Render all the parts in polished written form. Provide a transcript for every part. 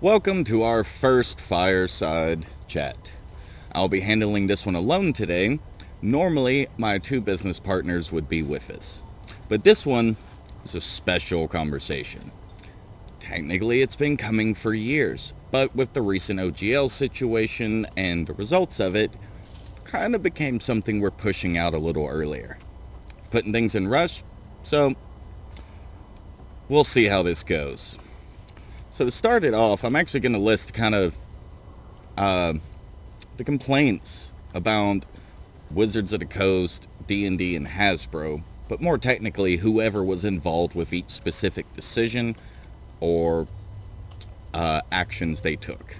Welcome to our first fireside chat. I'll be handling this one alone today. Normally, my two business partners would be with us, but this one is a special conversation. Technically, it's been coming for years, but with the recent OGL situation and the results of it, kind of became something we're pushing out a little earlier. Putting things in rush, so we'll see how this goes. So to start it off, I'm actually going to list kind of the complaints about Wizards of the Coast, D&D, and Hasbro, but more technically, whoever was involved with each specific decision or actions they took.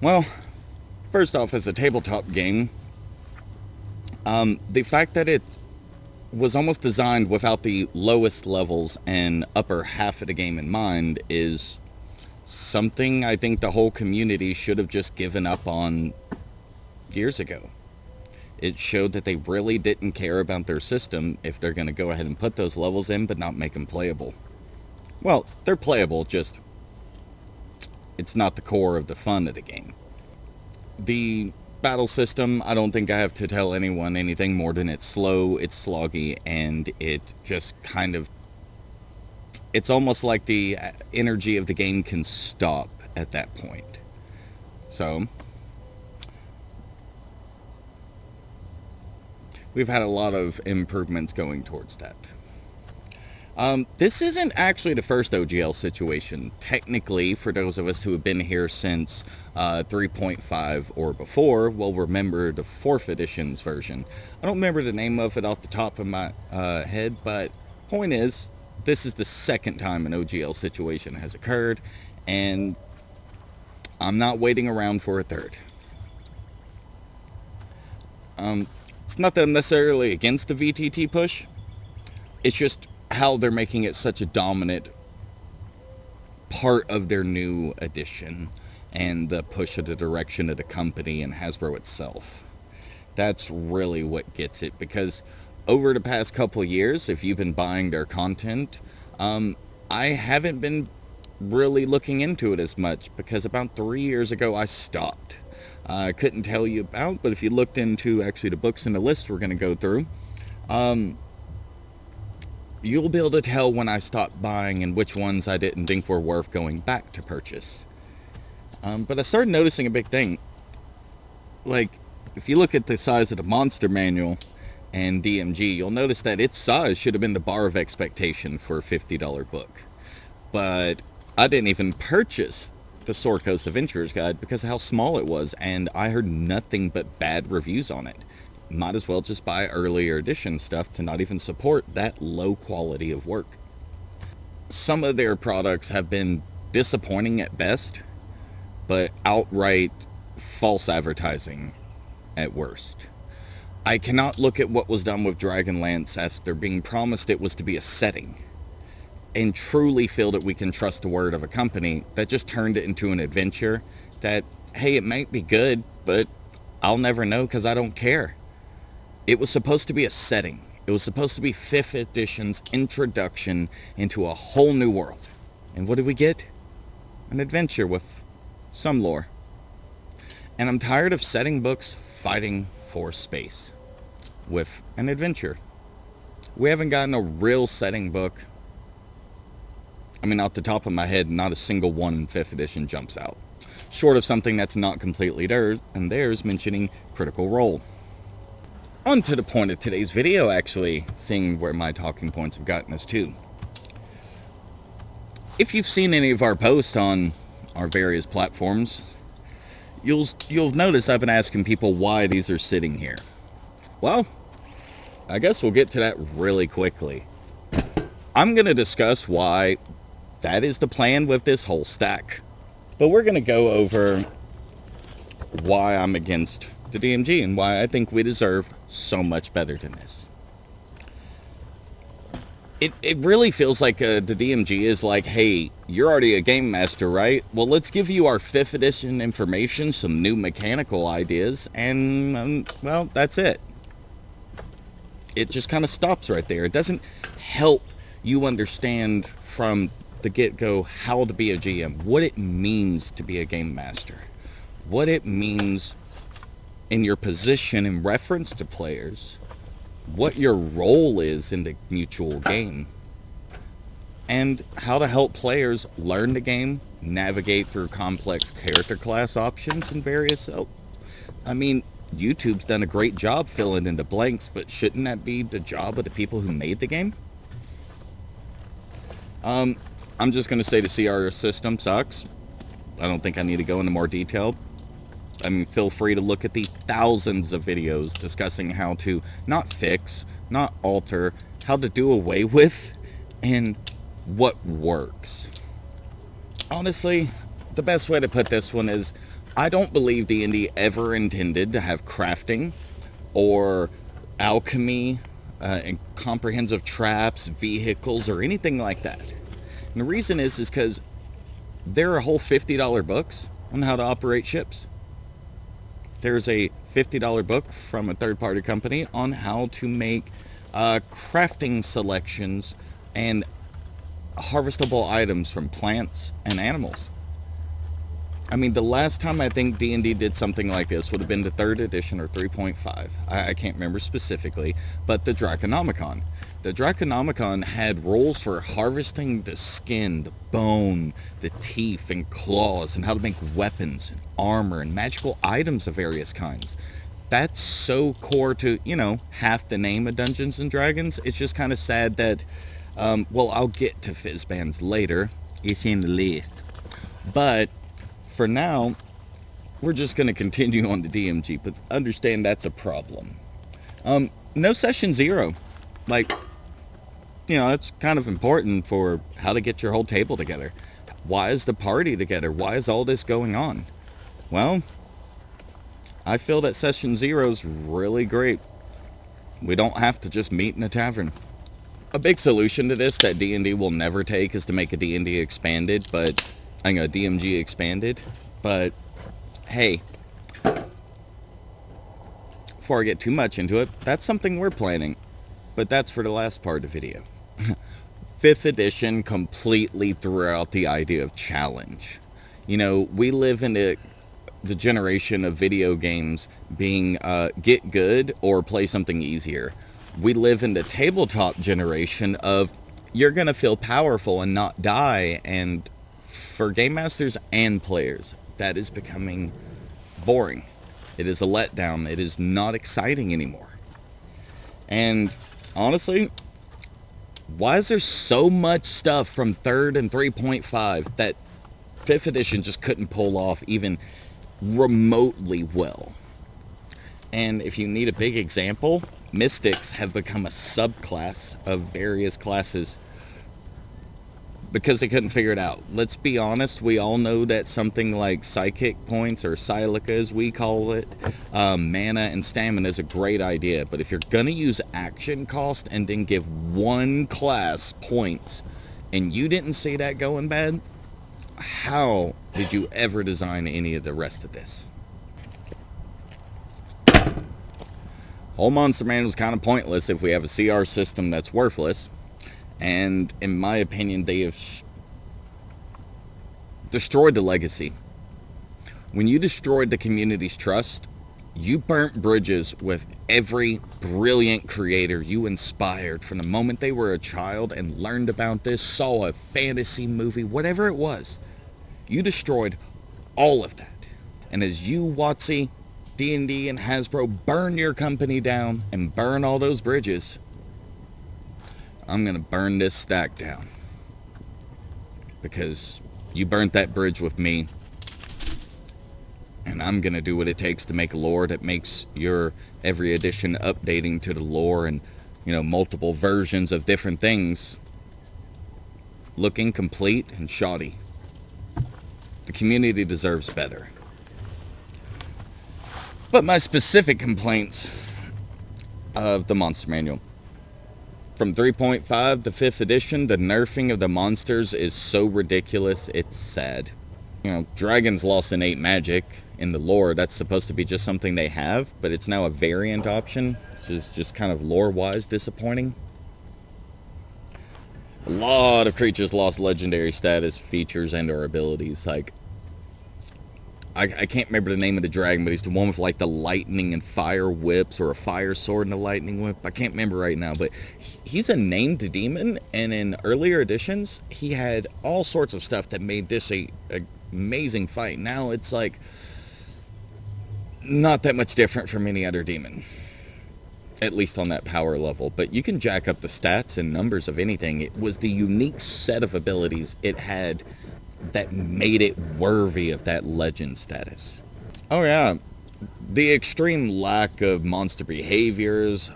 Well, first off, as a tabletop game, the fact that it was almost designed without the lowest levels and upper half of the game in mind is something I think the whole community should have just given up on years ago. It showed that they really didn't care about their system if they're going to go ahead and put those levels in but not make them playable. Well, they're playable, just it's not the core of the fun of the game. The battle system, I don't think I have to tell anyone anything more than it's slow, it's sloggy, and it just kind of, it's almost like the energy of the game can stop at that point. So we've had a lot of improvements going towards that. This isn't actually the first OGL situation. Technically, for those of us who have been here since 3.5 or before, will remember the 4th edition's version. I don't remember the name of it off the top of my head, but point is, this is the second time an OGL situation has occurred, and I'm not waiting around for a third. It's not that I'm necessarily against the VTT push, it's just how they're making it such a dominant part of their new edition and the push of the direction of the company and Hasbro itself. That's really what gets it, because over the past couple of years, if you've been buying their content, I haven't been really looking into it as much, because about 3 years ago I stopped. I couldn't tell you about, but if you looked into actually the books in the list we're going to go through, you'll be able to tell when I stopped buying and which ones I didn't think were worth going back to purchase. But I started noticing a big thing. Like, if you look at the size of the Monster Manual and DMG, you'll notice that its size should have been the bar of expectation for a $50 book. But I didn't even purchase the Sword Coast Adventurer's Guide because of how small it was, and I heard nothing but bad reviews on it. Might as well just buy earlier edition stuff to not even support that low quality of work. Some of their products have been disappointing at best, but outright false advertising at worst. I cannot look at what was done with Dragonlance after being promised it was to be a setting and truly feel that we can trust the word of a company that just turned it into an adventure that, hey, it might be good, but I'll never know because I don't care. It was supposed to be a setting. It was supposed to be 5th edition's introduction into a whole new world. And what did we get? An adventure with some lore. And I'm tired of setting books fighting for space with an adventure. We haven't gotten a real setting book. I mean, off the top of my head, not a single one in 5th edition jumps out. Short of something that's not completely theirs, and theirs mentioning Critical Role. On to the point of today's video, actually, seeing where my talking points have gotten us to. If you've seen any of our posts on our various platforms, you'll notice I've been asking people why these are sitting here. Well, I guess we'll get to that really quickly. I'm going to discuss why that is the plan with this whole stack. But we're going to go over why I'm against the DMG and why I think we deserve so much better than this. It really feels like the DMG is like, hey, you're already a game master, right? Well, let's give you our 5th edition information, some new mechanical ideas, and, well, that's it. It just kind of stops right there. It doesn't help you understand from the get-go how to be a GM, what it means to be a game master, what it means in your position in reference to players, what your role is in the mutual game, and how to help players learn the game, navigate through complex character class options and various... I mean, YouTube's done a great job filling in the blanks, but shouldn't that be the job of the people who made the game? I'm just going to say the CR system sucks. I don't think I need to go into more detail. I mean, feel free to look at the thousands of videos discussing how to not fix, not alter, how to do away with, and what works. Honestly, the best way to put this one is, I don't believe D&D ever intended to have crafting or alchemy and comprehensive traps, vehicles, or anything like that. And the reason is because there are whole $50 books on how to operate ships. There's a $50 book from a third-party company on how to make crafting selections and harvestable items from plants and animals. I mean, the last time I think D&D did something like this would have been the 3rd edition or 3.5. I can't remember specifically, but the Draconomicon. The Draconomicon had rules for harvesting the skin, the bone, the teeth and claws, and how to make weapons and armor and magical items of various kinds. That's so core to, you know, half the name of Dungeons and Dragons. It's just kind of sad that, well, I'll get to Fizzbands later. It's in the list. But for now, we're just going to continue on to DMG, but understand that's a problem. No session 0. Like, you know, that's kind of important for how to get your whole table together. Why is the party together? Why is all this going on? Well, I feel that session 0 is really great. We don't have to just meet in a tavern. A big solution to this that D&D will never take is to make a D&D expanded, but a DMG expanded. But hey, before I get too much into it, that's something we're planning. But that's for the last part of the video. 5th edition completely threw out the idea of challenge. You know, we live in the generation of video games being get good or play something easier. We live in the tabletop generation of you're going to feel powerful and not die, and for game masters and players, that is becoming boring. It is a letdown. It is not exciting anymore. And honestly, why is there so much stuff from 3rd and 3.5 that 5th edition just couldn't pull off even remotely well? And if you need a big example, mystics have become a subclass of various classes because they couldn't figure it out. Let's be honest, we all know that something like psychic points, or silica as we call it, mana and stamina is a great idea. But if you're going to use action cost and then give one class points, and you didn't see that going bad, how did you ever design any of the rest of this? Whole Monster Manual is kind of pointless if we have a CR system that's worthless. And in my opinion, they have destroyed the legacy. When you destroyed the community's trust, you burnt bridges with every brilliant creator you inspired from the moment they were a child and learned about this, saw a fantasy movie, whatever it was. You destroyed all of that. And as you, WotC, D&D, and Hasbro burn your company down and burn all those bridges, I'm going to burn this stack down. Because you burnt that bridge with me. And I'm going to do what it takes to make a lore that makes your every edition updating to the lore and, you know, multiple versions of different things look incomplete and shoddy. The community deserves better. But my specific complaints of the Monster Manual. From 3.5 to 5th edition, the nerfing of the monsters is so ridiculous, it's sad. You know, dragons lost innate magic in the lore. That's supposed to be just something they have, but it's now a variant option, which is just kind of lore-wise disappointing. A lot of creatures lost legendary status, features, and or abilities. Like, I can't remember the name of the dragon, but he's the one with like the lightning and fire whips, or a fire sword and a lightning whip. I can't remember right now, but he's a named demon, and in earlier editions, he had all sorts of stuff that made this a amazing fight. Now it's like not that much different from any other demon, at least on that power level. But you can jack up the stats and numbers of anything. It was the unique set of abilities it had that made it worthy of that legend status. Oh yeah, the extreme lack of monster behaviors,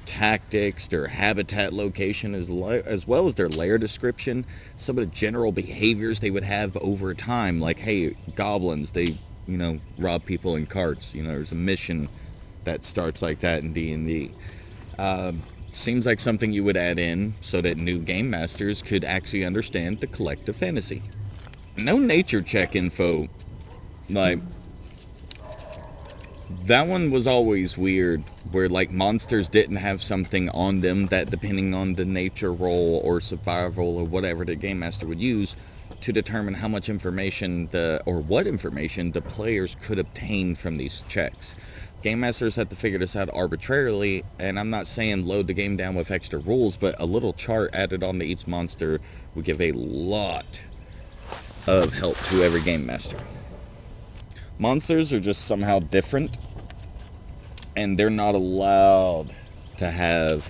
tactics, their habitat location, as well as their lair description, some of the general behaviors they would have over time, like, hey, goblins, they, rob people in carts. There's a mission that starts like that in D&D. Seems like something you would add in so that new game masters could actually understand the collective fantasy. No nature check info. Like, that one was always weird, where like monsters didn't have something on them that, depending on the nature roll or survival or whatever the game master would use to determine how much information what information the players could obtain from these checks. Game masters had to figure this out arbitrarily, and I'm not saying load the game down with extra rules, but a little chart added onto each monster would give a lot of help to every game master. Monsters are just somehow different, and they're not allowed to have,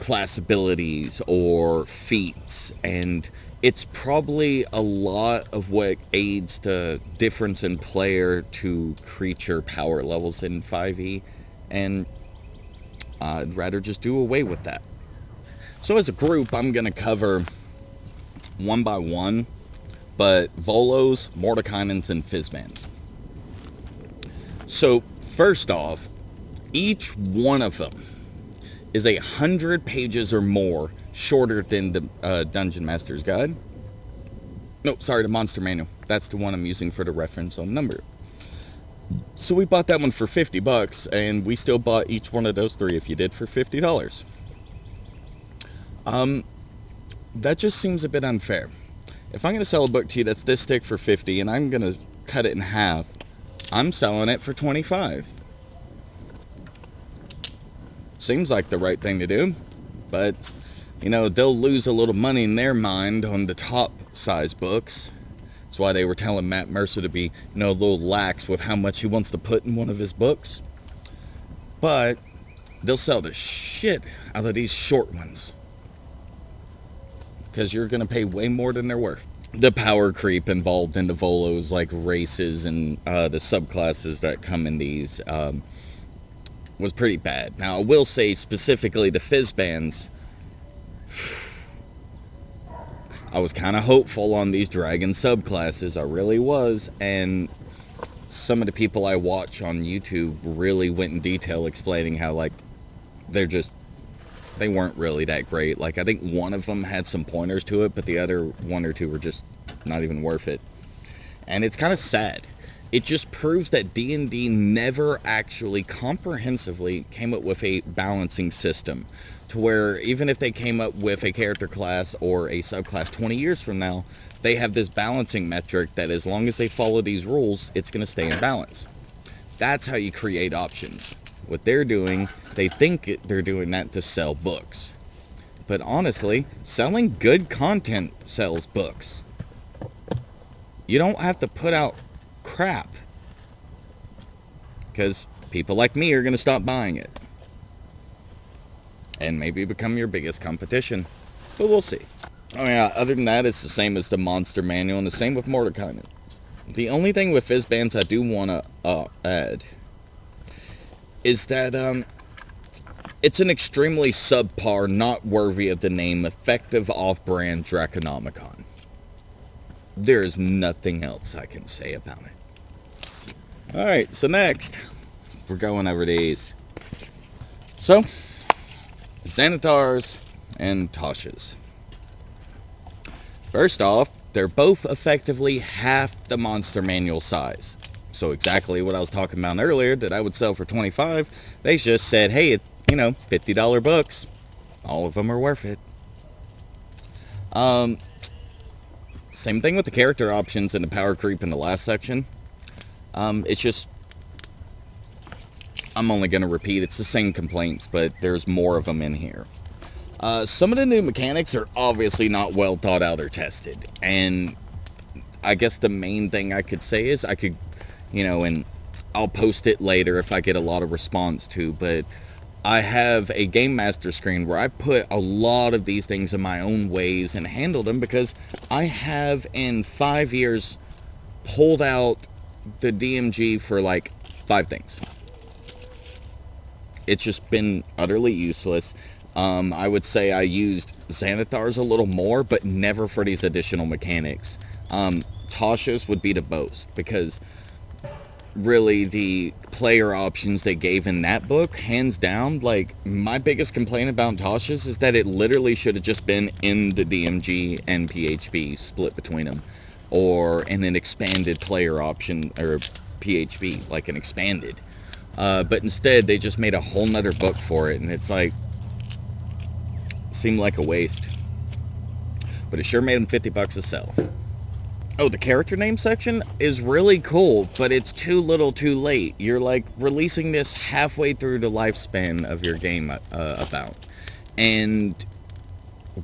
class abilities or feats, and it's probably a lot of what aids the difference in player to creature power levels in 5e, and I'd rather just do away with that. So as a group, I'm going to cover one by one, but Volos, Mordenkainens, and Fizzbans. So first off, each one of them is 100 pages or more shorter than the Dungeon Master's Guide. No, sorry, the Monster Manual. That's the one I'm using for the reference on number. So we bought that one for $50, and we still bought each one of those three, if you did, for $50. That just seems a bit unfair. If I'm going to sell a book to you that's this thick for $50 and I'm going to cut it in half, I'm selling it for $25. Seems like the right thing to do, but they'll lose a little money in their mind on the top size books. That's why they were telling Matt Mercer to be a little lax with how much he wants to put in one of his books. But they'll sell the shit out of these short ones, because you're going to pay way more than they're worth. The power creep involved in the Volos, like races and the subclasses that come in these, was pretty bad. Now, I will say specifically the Fizzbans, I was kind of hopeful on these dragon subclasses. I really was, and some of the people I watch on YouTube really went in detail explaining how, like, they weren't really that great. Like, I think one of them had some pointers to it, but the other one or two were just not even worth it. And it's kind of sad. It just proves that D&D never actually comprehensively came up with a balancing system, to where even if they came up with a character class or a subclass 20 years from now, they have this balancing metric that as long as they follow these rules, it's going to stay in balance. That's how you create options. What they're doing, they think they're doing that to sell books. But honestly, selling good content sells books. You don't have to put out crap, because people like me are going to stop buying it and maybe become your biggest competition. But we'll see. Oh yeah, other than that, it's the same as the Monster Manual, and the same with Mordenkainen. The only thing with Fizzbans I do want to add is that it's an extremely subpar, not worthy of the name, effective off-brand Draconomicon. There is nothing else I can say about it. Alright, so next, we're going over these. So, Xanathar's and Tasha's. First off, they're both effectively half the Monster Manual size. So exactly what I was talking about earlier that I would sell for $25, they just said, hey, $50 books. all of them are worth it. Same thing with the character options and the power creep in the last section. It's just, I'm only going to repeat, it's the same complaints, but there's more of them in here. Some of the new mechanics are obviously not well thought out or tested, and I guess the main thing I could say is I could, and I'll post it later if I get a lot of response to, but I have a Game Master screen where I put a lot of these things in my own ways and handle them, because I have in 5 years pulled out the DMG for like 5 things. It's just been utterly useless. I would say I used Xanathar's a little more, but never for these additional mechanics. Tasha's would be the boast, because really the player options they gave in that book, hands down, like, my biggest complaint about Tasha's is that it literally should have just been in the DMG and PHP, split between them, or in an expanded player option, or PHP, like an expanded. But instead they just made a whole nother book for it, and it's like, seemed like a waste. But it sure made them $50 to sell. Oh, the character name section is really cool, but it's too little too late. You're like releasing this halfway through the lifespan of your game about. And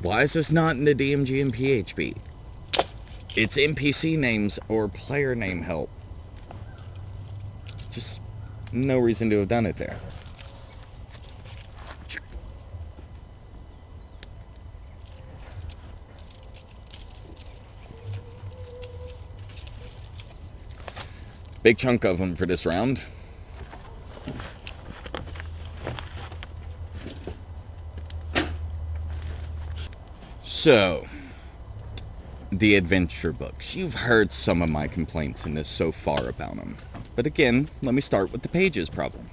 why is this not in the DMG and PHP? It's NPC names or player name help. Just no reason to have done it there. Big chunk of them for this round. So, the adventure books. You've heard some of my complaints in this so far about them. But again, let me start with the pages problem.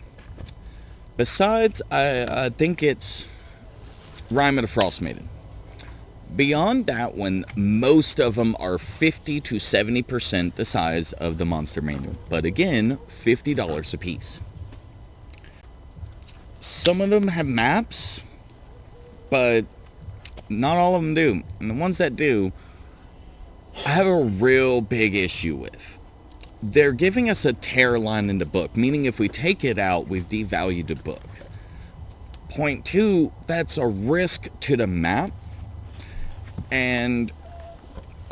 Besides, I think it's Rime of the Frost Maiden. Beyond that one, most of them are 50 to 70% the size of the monster manual. But again, $50 a piece. Some of them have maps, but not all of them do. And the ones that do, I have a real big issue with. They're giving us a tear line in the book, meaning if we take it out, we've devalued the book. Point 2, that's a risk to the map. And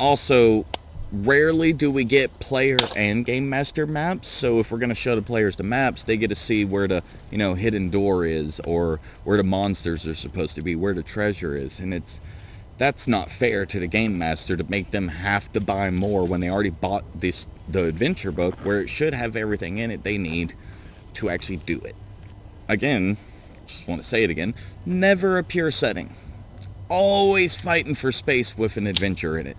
also, rarely do we get player and game master maps, so if we're going to show the players the maps, they get to see where the, hidden door is, or where the monsters are supposed to be, where the treasure is, and that's not fair to the game master to make them have to buy more when they already bought the adventure book, where it should have everything in it they need to actually do it. Again, just want to say it again, never a pure setting. Always fighting for space with an adventure in it.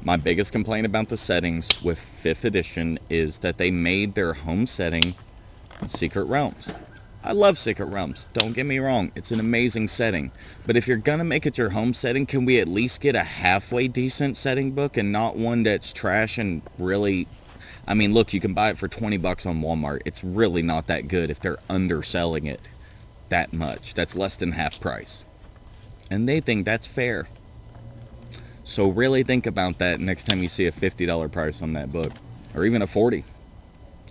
My biggest complaint about the settings with 5th edition is that they made their home setting Secret Realms. I love Secret Realms, don't get me wrong, it's an amazing setting. But if you're gonna make it your home setting, can we at least get a halfway decent setting book and not one that's trash and really... I mean, look, you can buy it for $20 on Walmart. It's really not that good if they're underselling it that much. That's less than half price. And they think that's fair. So really think about that next time you see a $50 price on that book. Or even a $40.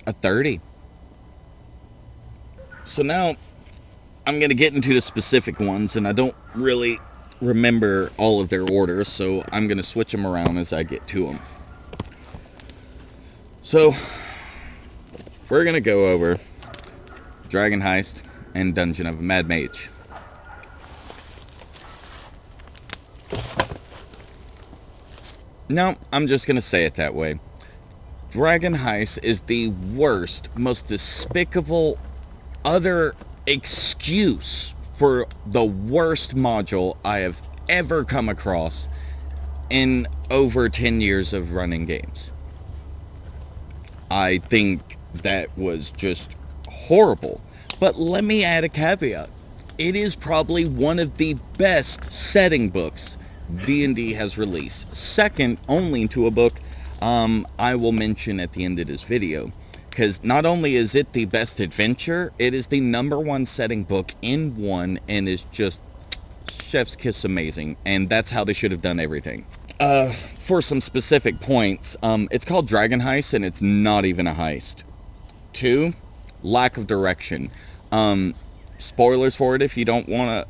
A $30. So now, I'm going to get into the specific ones, and I don't really remember all of their orders, so I'm going to switch them around as I get to them. So, we're going to go over Dragon Heist and Dungeon of a Mad Mage. No, I'm just going to say it that way. Dragon Heist is the worst, most despicable, utter excuse for the worst module I have ever come across in over 10 years of running games. I think that was just horrible. But let me add a caveat. It is probably one of the best setting books D&D has released. Second only to a book I will mention at the end of this video. Because not only is it the best adventure, it is the #1 setting book in one, and is just chef's kiss amazing. And that's how they should have done everything. For some specific points, it's called Dragon Heist, and it's not even a heist. 2, lack of direction. Spoilers for it if you don't want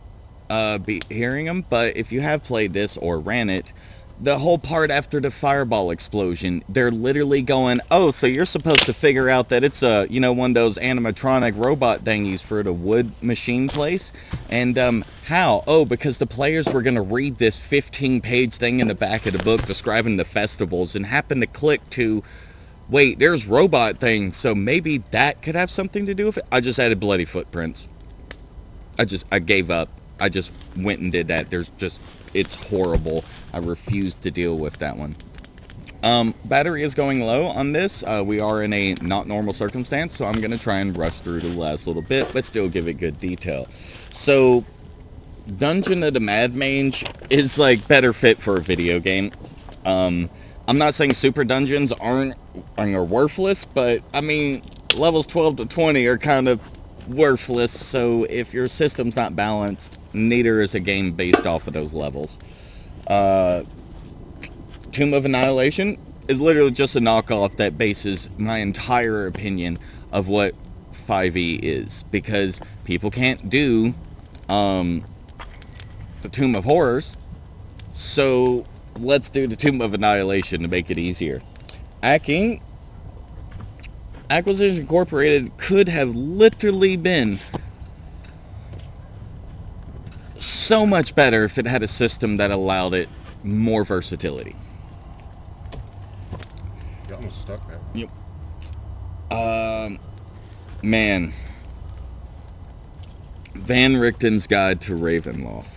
to be hearing them, but if you have played this or ran it, the whole part after the fireball explosion, they're literally going, oh, so you're supposed to figure out that it's a, one of those animatronic robot thingies for the wood machine place. And how? Oh, because the players were going to read this 15-page thing in the back of the book describing the festivals and happened to click to, wait, there's robot things, so maybe that could have something to do with it. I just added bloody footprints. I gave up. I just went and did that. It's horrible. I refuse to deal with that one. Battery is going low on this. We are in a not normal circumstance, so I'm going to try and rush through the last little bit, but still give it good detail. So, Dungeon of the Mad Mage is like better fit for a video game. I'm not saying super dungeons are worthless, but I mean, levels 12 to 20 are kind of worthless, so if your system's not balanced, neither is a game based off of those levels. Tomb of Annihilation is literally just a knockoff that bases my entire opinion of what 5e is, because people can't do the Tomb of Horrors, so let's do the Tomb of Annihilation to make it easier. Acquisition Incorporated could have literally been so much better if it had a system that allowed it more versatility. You're almost stuck there. Yep. Man. Van Richten's Guide to Ravenloft.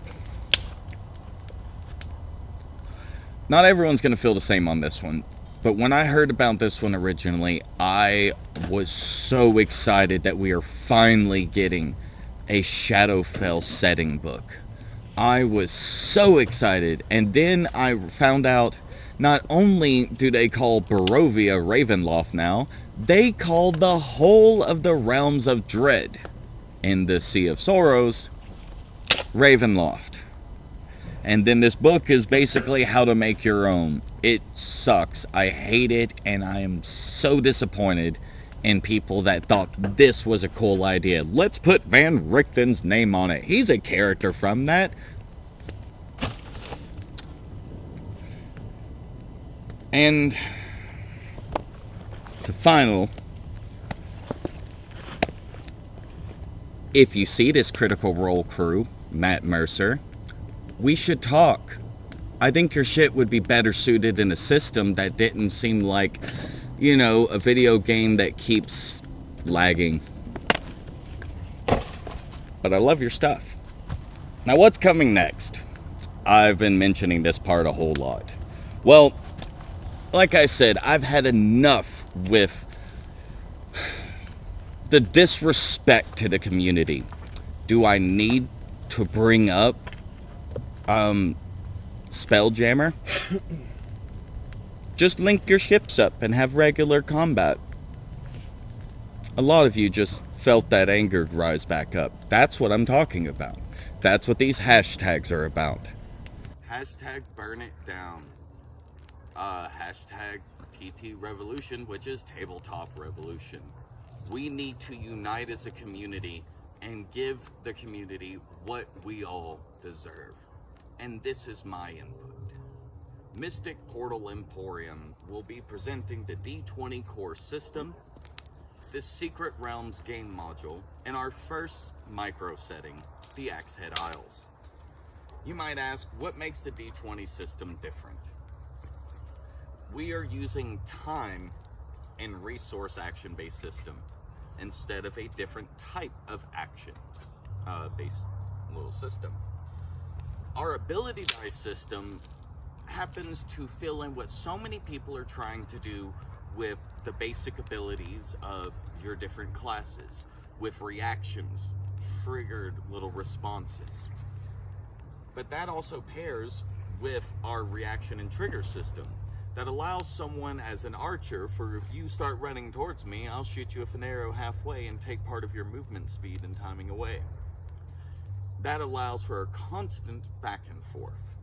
Not everyone's going to feel the same on this one. But when I heard about this one originally, I was so excited that we are finally getting a Shadowfell setting book. I was so excited. And then I found out not only do they call Barovia Ravenloft now, they call the whole of the Realms of Dread in the Sea of Sorrows Ravenloft. And then this book is basically how to make your own. It sucks. I hate it, and I am so disappointed in people that thought this was a cool idea. Let's put Van Richten's name on it. He's a character from that. And the final, if you see this Critical Role crew, Matt Mercer, we should talk. I think your shit would be better suited in a system that didn't seem like, a video game that keeps lagging. But I love your stuff. Now, what's coming next? I've been mentioning this part a whole lot. Well, like I said, I've had enough with the disrespect to the community. Do I need to bring up Spelljammer? Just link your ships up and have regular combat. A lot of you just felt that anger rise back up. That's what I'm talking about. That's what these hashtags are about. Hashtag burn it down. Hashtag TT Revolution, which is Tabletop Revolution. We need to unite as a community and give the community what we all deserve. And this is my input. Mystic Portal Emporium will be presenting the D20 core system, this Secret Realms game module, and our first micro setting, the Axehead Isles. You might ask, what makes the D20 system different? We are using time and resource action-based system instead of a different type of action based little system. Our ability dice system happens to fill in what so many people are trying to do with the basic abilities of your different classes, with reactions, triggered little responses. But that also pairs with our reaction and trigger system that allows someone as an archer for if you start running towards me, I'll shoot you with an arrow halfway and take part of your movement speed and timing away. That allows for a constant back and forth.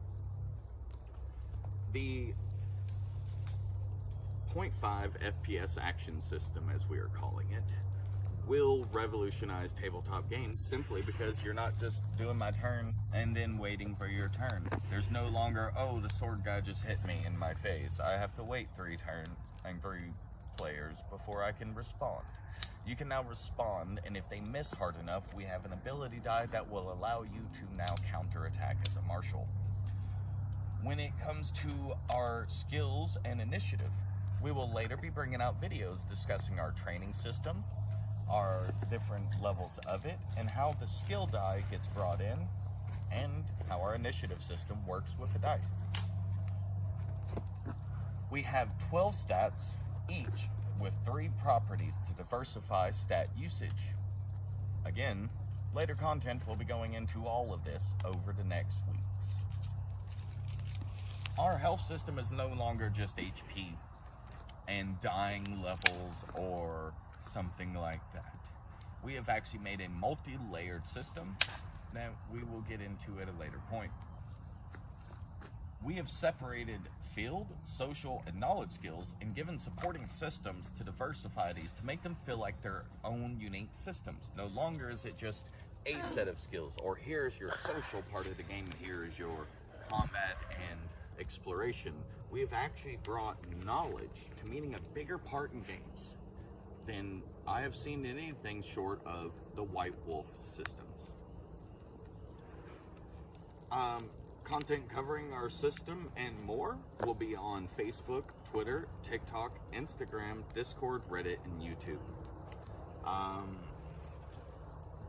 The 0.5 FPS action system, as we are calling it, will revolutionize tabletop games simply because you're not just doing my turn and then waiting for your turn. There's no longer, oh, the sword guy just hit me in my face. I have to wait 3 turns and 3 players before I can respond. You can now respond, and if they miss hard enough, we have an ability die that will allow you to now counterattack as a martial. When it comes to our skills and initiative, we will later be bringing out videos discussing our training system, our different levels of it, and how the skill die gets brought in, and how our initiative system works with the die. We have 12 stats, each with 3 properties to diversify stat usage. Again, later content will be going into all of this over the next weeks. Our health system is no longer just HP and dying levels or something like that. We have actually made a multi-layered system that we will get into at a later point. We have separated field, social, and knowledge skills and given supporting systems to diversify these to make them feel like their own unique systems. No longer is it just a set of skills, or here's your social part of the game, here is your combat and exploration. We have actually brought knowledge to meaning a bigger part in games than I have seen in anything short of the White Wolf systems. Content covering our system and more will be on Facebook, Twitter, TikTok, Instagram, Discord, Reddit, and YouTube.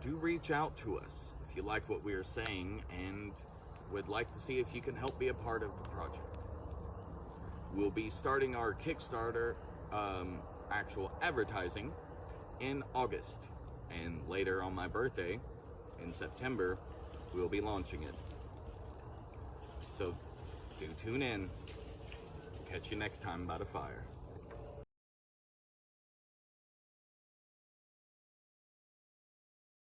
Do reach out to us if you like what we are saying and would like to see if you can help be a part of the project. We'll be starting our Kickstarter actual advertising in August, and later on my birthday in September we'll be launching it. So do tune in. Catch you next time by the fire.